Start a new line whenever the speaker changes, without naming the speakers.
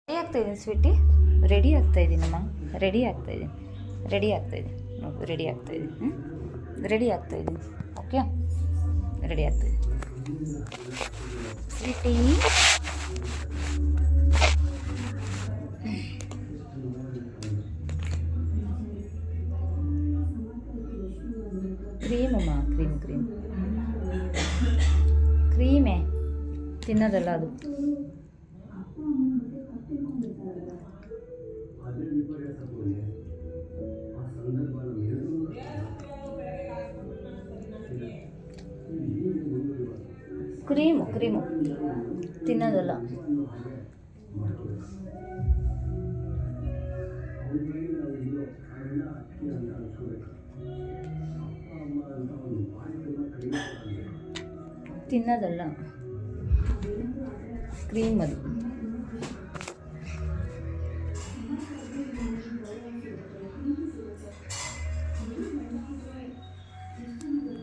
Ready ಆಗ್ತಾಯಿದ್ದೀನಿ sweetie, ready ಆಗ್ತಾಯಿದ್ದೀನಮ್ಮ, ready ಆಗ್ತಾಯಿದ್ದೀನಿ, ರೆಡಿ ಆಗ್ತಾಯಿದ್ದೀನಿ ನೋಡು, ರೆಡಿ ಆಗ್ತಾಯಿದ್ದೀನಿ, ರೆಡಿ ಆಗ್ತಾಯಿದ್ದೀನಿ. ಓಕೆ, ರೆಡಿ ಆಗ್ತಾಯಿದ್ದೀನಿ ಸ್ವೀಟಿ. ಕ್ರೀಮಮ್ಮ, ಕ್ರೀಮ್ ಕ್ರೀಮ್ ಕ್ರೀಮೇ ತಿನ್ನೋದಲ್ಲ ಅದು. ಕ್ರೀಮು ಕ್ರೀಮು ತಿನ್ನೋದಲ್ಲ. ತಿನ್ನೋದಲ್ಲ, ಕ್ರೀಮ್ ಅದು.